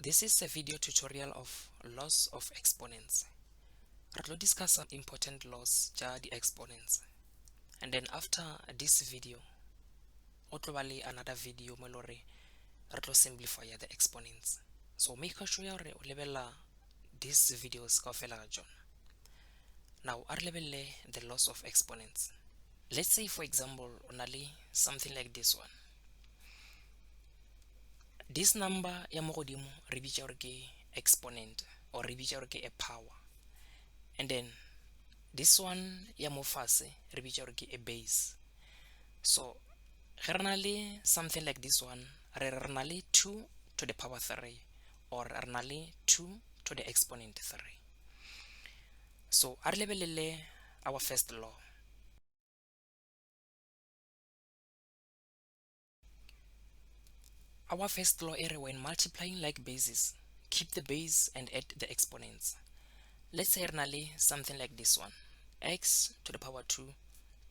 This is a video tutorial of laws of exponents. We'll discuss some important laws ja the exponents. And then after this video, probably another video malore retlo simplify the exponents. So make sure you level these videos ka fela John. Now our level the laws of exponents. Let's say for example only something like this one. This number ya mo godimo re bitsa gore ke exponent or re bitsa gore ke a power. And then this one ya mo fase re bitsa gore ke a base. So generally something like this one re na le 2 to the power 3 or re na le 2 to the exponent 3. So a re lebelele our first law. Our first law is when multiplying like bases, keep the base and add the exponents. Let's say really something like this one, x to the power 2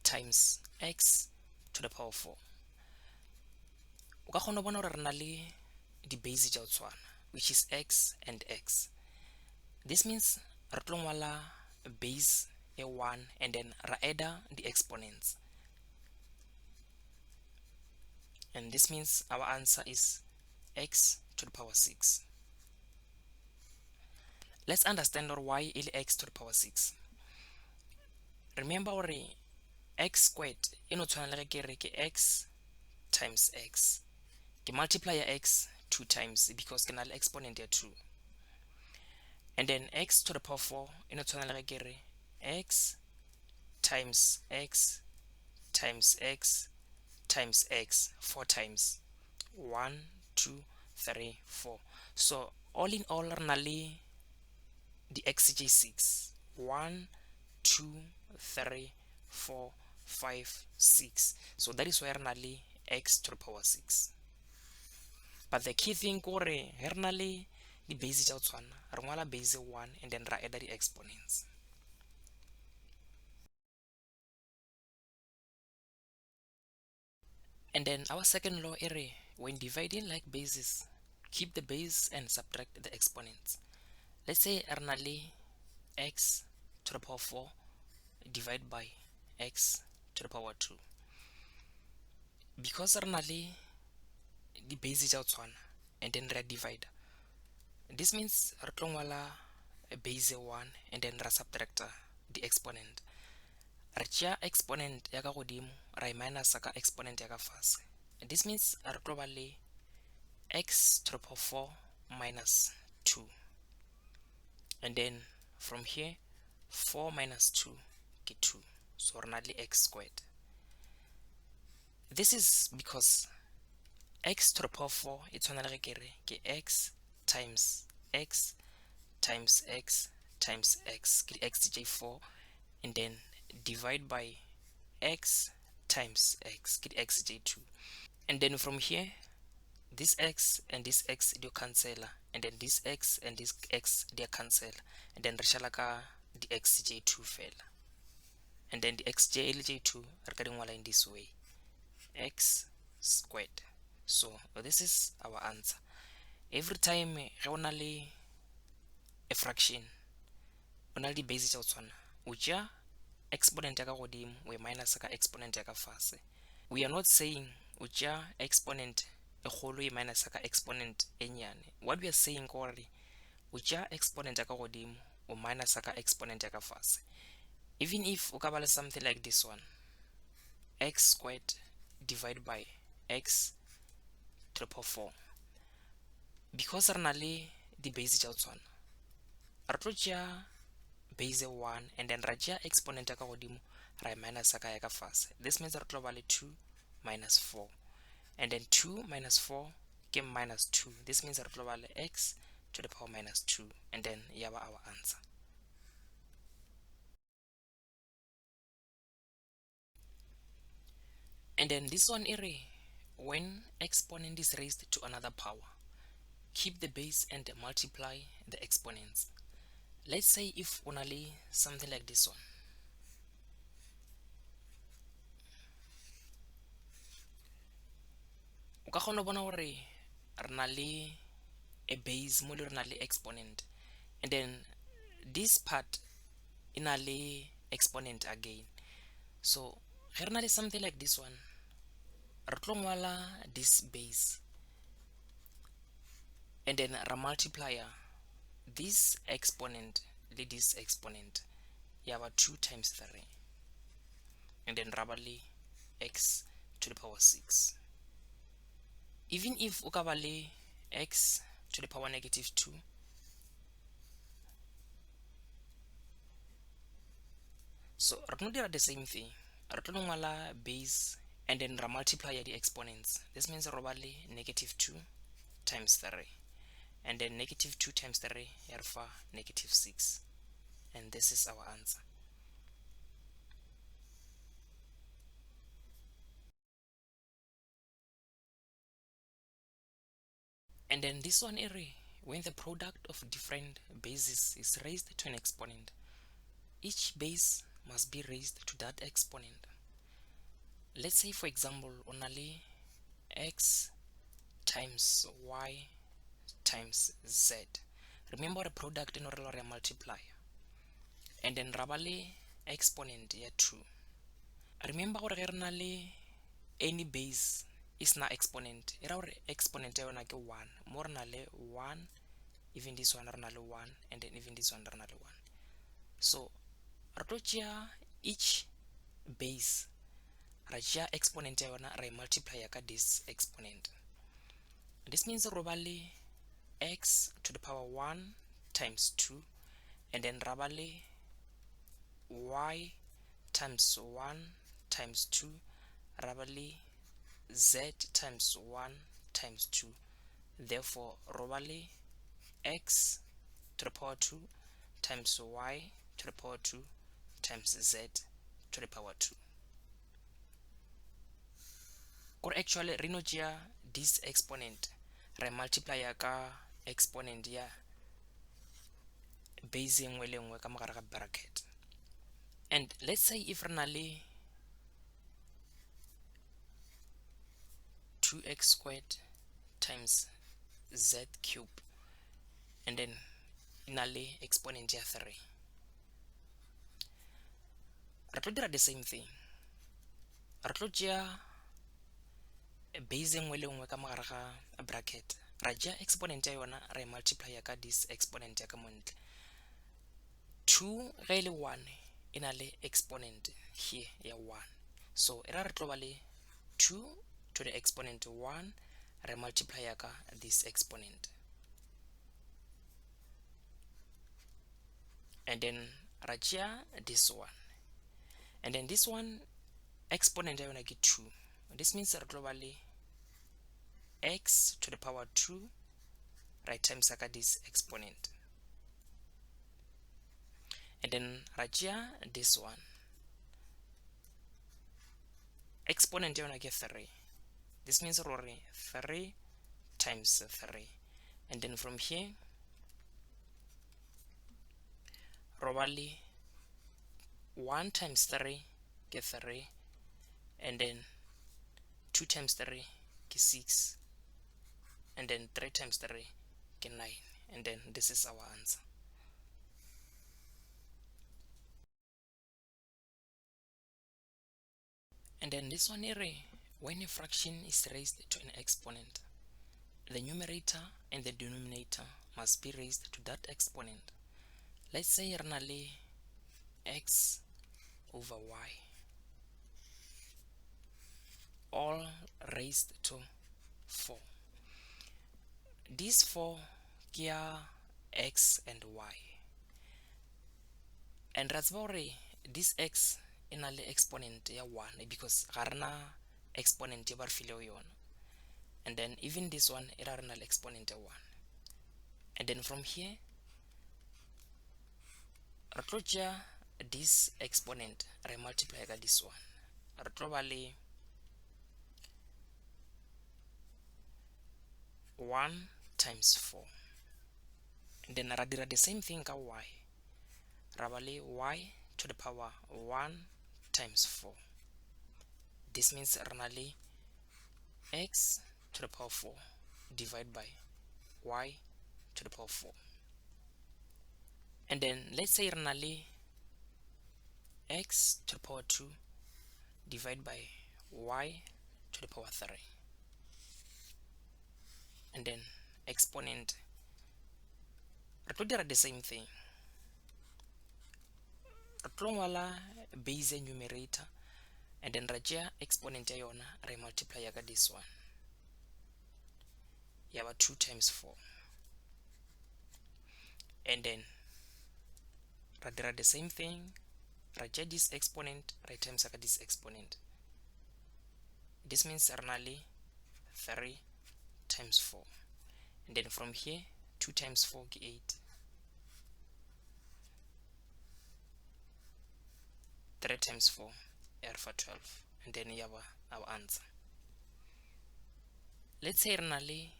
times x to the power 4. O ka kgona bona gore re na le di base tša go tshwana, which is x and x. This means re tlo ngwala base a 1 and then ra adda the exponents. And this means our answer is x to the power 6. Let's understand why is x to the power 6. Remember x squared e no tshwana le ke re ke x times x. Ke multiply x 2 times because ke na le exponent ya 2. And then x to the power 4 e no tshwana le ke re x times x times x times x 4 times 1 2 3 4. So all in all re na le the xj6 1 2 3 4 5 6. So that is why re na le x to the power 6. But the key thing gore re na le di base tša go tshwana re ngwala base 1 and then ra adda the exponents. And then our second law is when dividing like bases, keep the base and subtract the exponents. Let's say re na le x to the power 4 divided by x to the power 2. Because re na le di base tša go tshwana and then re divide, this means re tlo ngwala base 1 and then ra subtract the exponent. Re tšea exponent ya ka godimo ra minus ka exponent ya ka fase. This means re tlo ba le x to the power 4 minus 2. And then from here 4 minus 2 ke 2. So re na le x squared. This is because x to the power 4 e tshwana le ke re ke x times x times x times x ke xj4 and then divide by x times x ke xj2. And then from here this x and this x they cancel and then this x and this x they cancel and then re shala ka the xj2 fela. And then the xj2 re ka di ngwala in this way, x squared. So this is our answer. Every time ge o na le a fraction o na le di base tša go tshwana o tšea exponent ya ka godimo we minus ka exponent ya ka fase. We are not saying o tšea exponent e kgolo e minus ka exponent e nyane. What we are saying gore o tšea exponent ya ka godimo o minus ka exponent ya ka fase. Even if o ka ba le something like this one, x squared divided by x to the power 4. Because re na le di base tša go tshwana re tlo tšea base 1 and then ra tšea exponent ya ka godimo ra minus ka ya ka fase. This means re tlo ba le 2 minus 4 and then 2 minus 4 ke minus 2. This means re tlo ba le x to the power minus 2 and then ya ba our answer. And then this one is when exponent is raised to another power, keep the base and multiply the exponents. Let's say if only something like this one. O ka kgona bona gore re na le a base mo le re na le exponent, and then this part e na le exponent again. So ge re na le something like this one, re tlo ngwala this base and then ra multiplier this exponent le this exponent ya ba 2 times 3, and then ra ba le x to the power 6. Even if o ka ba le x to the power negative 2, so re tlo dira the same thing. Re tlo ngwala base and then ra multiply the exponents. This means re ba le negative 2 times 3, and then negative 2 times 3 ya re fa negative 6, and this is our answer. And then this one area, when the product of different bases is raised to an exponent, each base must be raised to that exponent. Let's say, for example, on a x times y times z. Remember the product in order to multiply. And then rabale exponent ya 2. Remember gore ge re na le any base is na exponent. Era gore exponent ya yona ke 1. Mo re na le 1, even this one re na le 1, and then even this one re na le 1. So re tlo tšea each base, ra tšea exponent ya yona, ra multiply ka this exponent. This means re ba le x to the power 1 times 2, and then ra ba le y times 1 times 2, ra ba le z times 1 times 2. Therefore re ba le x to the power 2 times y to the power 2 times z to the power 2. Or actually re no tšea this exponent, re multiply ka exponent ya base engwe le engwe ka mogare ga bracket. And let's say if re na le 2x squared times z cube, and then na le exponent ya 3, re tlo dira the same thing. Re tlo tšea base engwe le engwe ka mogare ga bracket, ra tšea exponent ya yona, ra multiply ka this exponent ya ka montle. 2 ge e le 1 e na le exponent here ya 1, so era re tlo ba le 2 to the exponent 1, re multiply ka this exponent, and then ra tšea this one, and then this one exponent ya yona ke 2. This means re tlo ba le x to the power 2 right times ka this exponent, and then ra tšea this one exponent ya yona ke 3. This means re 3 times 3, and then from here re ba le 1 times 3 ke 3, and then 2 times 3 ke 6, and then 3 times 3 ke 9, and then this is our answer. And then this one here, when a fraction is raised to an exponent, the numerator and the denominator must be raised to that exponent. Let's say re na le x over y, all raised to 4. These 4 ke ya x and y, and ra tseba gore this x e na le exponent ya 1 because ga rena exponent e ba re filego yona, and then even this one e ra re na le exponent ya 1, and then from here re tlo tšea this exponent re multiply ka this one, re tlo ba le 1 times 4, and then ra dira the same thing ka y, ra ba le y to the power 1 times 4. This means re na le x to the power 4 divided by y to the power 4. And then let's say re na le x to the power 2 divided by y to the power 3. And then exponent, re tlo dira the same thing. Re tlo ngwala base ya numerator and then ra tšea exponent ya yona re multiply ka this one, ya ba 2 times 4. And then ra dira the same thing, ra tšea this exponent ra times ka this exponent. This means re na le 3 times 4. And then from here 2 times 4 ke 8, 3 times 4 are for 12. And then you have our answer. Let's say re na le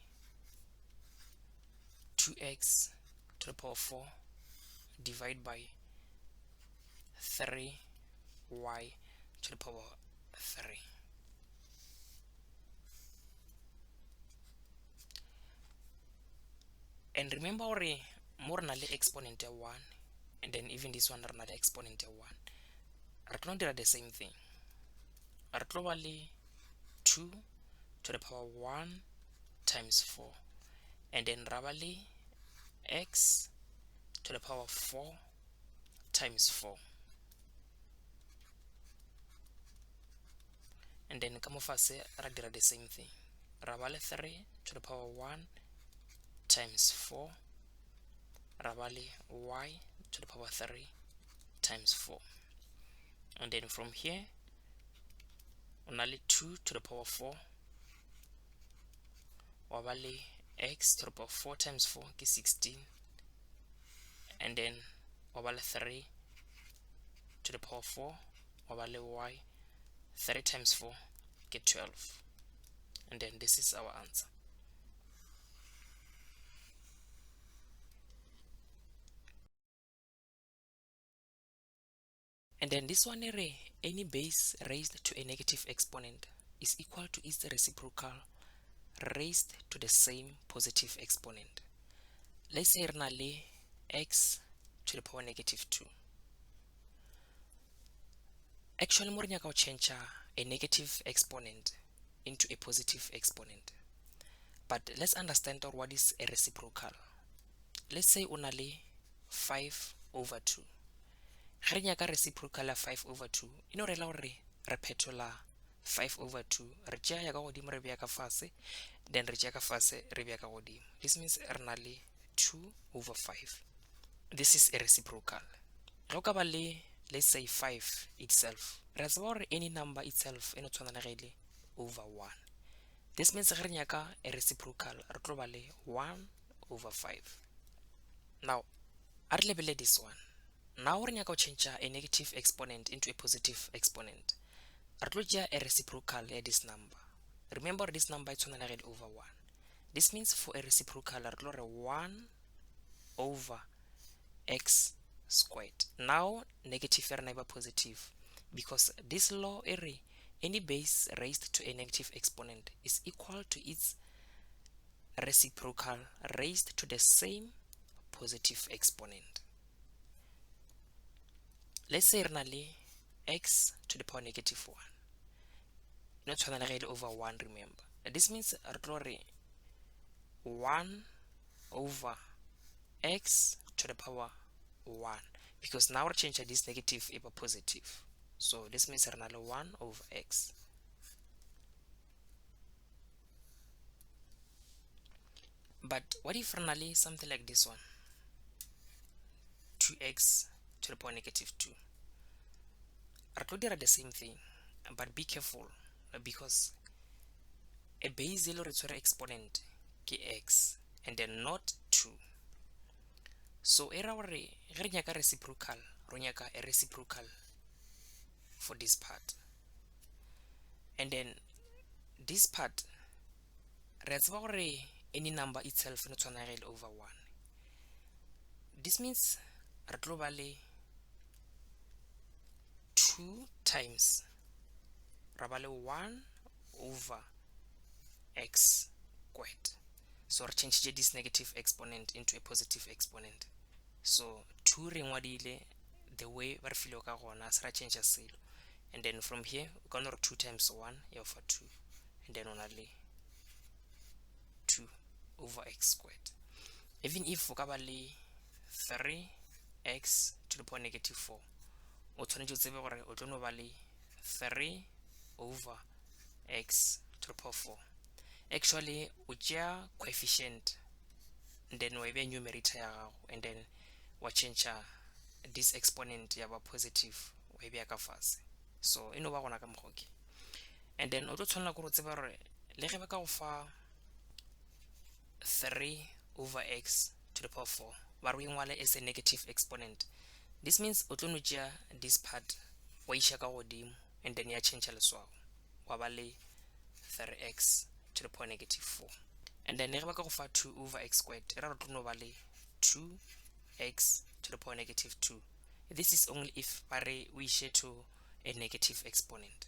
2x to the power 4 divided by 3y to the power 3. And remember more na le exponent ya 1, and then even this one re na le exponent ya 1. Re tlo dira the same thing. Re tlo ba le 2 to the power 1 times 4, and then ra ba le x to the power 4 times 4. And then ka mo fase ra dira the same thing. Ra ba le 3 to the power 1 times 4, ra ba le y to the power 3 times 4. And then from here on le 2 to the power 4, wa ba le x to the power 4 times 4 ke 16, and then wa ba le 3 to the power 4, wa ba le y 3 times 4 ke 12. And then this is our answer. And then this one, any base raised to a negative exponent is equal to its reciprocal raised to the same positive exponent. Let's say re na le x to the power negative 2. Actually, mo re nyaka go change a negative exponent into a positive exponent. But let's understand what is a reciprocal. Let's say o na le 5 over 2. Ga re nyaka reciprocal ya 5 over 2, ino rela gore re phetola 5 over 2, re tšea ya ka godimo re beya ka fase, then re tšea ka fase re beya ka godimo. This means re na le 2 over 5. This is a reciprocal. Go ka ba le, let's say 5 itself, re tseba gore any number itself e no tshwana le ge over 1. This means ge re nyaka a reciprocal re tlo ba le 1 over 5. Now a re lebele this one. Now re nyaka go change a negative exponent into a positive exponent. Re tlo tšea a reciprocal ya this number. Remember this number e tshwana le ge over 1. This means for a reciprocal re tlo re 1 over x squared. Now negative ya rena e ba positive, because this law any base raised to a negative exponent is equal to its reciprocal raised to the same positive exponent. Let's say re na le x to the power negative 1. No tshwana le ge over 1, remember. This means re tlo re 1 over x to the power 1, because now we change this negative into positive. So this means re na le 1 over x. But what if re na le something like this one, 2x to the power negative 2? Re tlo dira the same thing, but be careful, because a base e le re tshwere exponent ke x and then not 2. So era gore ge re nyaka reciprocal, re nyaka a reciprocal for this part. And then this part, re tseba gore any number itself no tshwana le over 1. This means re tlo ba le 2 times ra ba le 1 over x squared. so re change this negative exponent into a positive exponent. So 2 re ngwadile the way ba re file ka gona se ra change selo, and then from here we gonna 2 times 1 ya over 2, and then on a 2 over x squared. Even if o ka ba le 3x to the power negative 4, o tshwanetse o tsebe gore o tlo no ba le 3 over x to the power 4. Actually o tšea coefficient and then wa e beya numerator ya gago, and then wa change this exponent ya ba positive wa e beya ka fase, so e no ba gona ka mokgoke. And then o tlo tshwanela gore o tsebe gore le ge ba ka go fa 3 over x to the power 4 ba re o ngwale as a negative exponent. This means o tlo no tšea this part wa iša ka godimo, and then ya change leswao wa ba le 3x to the power negative 4. And then ge ba ka go fa 2 over x squared e ra re tlo no ba le 2x to the power negative 2. This is only if ba re o iše to a negative exponent.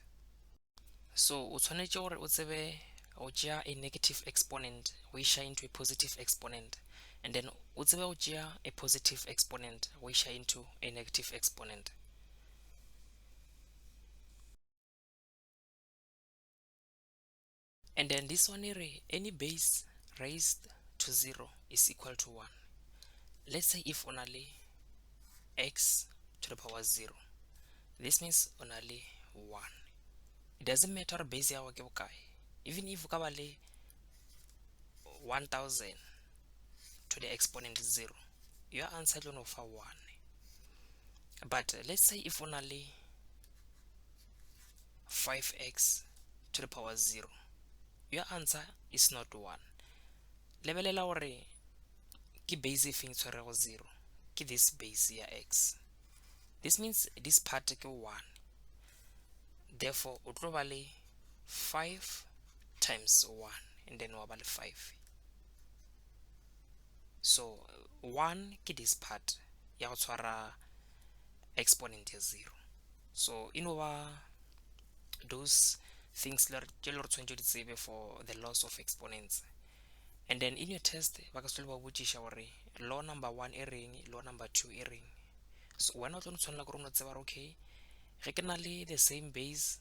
So o tshwanetse gore o tsebe o tšea a negative exponent o iša into a positive exponent, and then o tsebe o tšea a positive exponent o iša into a negative exponent. And then this one here, any base raised to 0 is equal to 1. Let's say if only x to the power 0, this means only 1. It doesn't matter base ya ke bokae. Even if o ka ba le 1000 to the exponent 0, your answer will not for 1. But let's say if only 5x to the power 0, your answer is not 1. Lebelela gore ke base e feng tshwere go 0, ke this base ya x. This means this part ke 1. Therefore o tlo ba le 5 times 1, and then wa ba le 5. So 1 ke this part ya go tshwara exponent ya 0. So e no ba those things tše le re tshwanetse di tsebe for the laws of exponents. And then in your test ba ka se ba botšiša gore law number 1 e reng, law number 2 e reng. So wena o tlo tshwanela gore o no tseba okay, ge ke na le the same base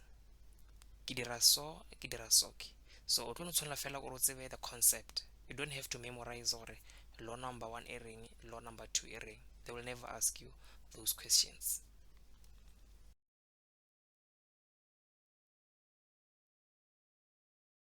ke dira so ke dira so ke. So o tlo no tshwanela fela gore o tsebe the concept. You don't have to memorize gore law number 1 e reng, law number 2 e reng. They will never ask you those questions.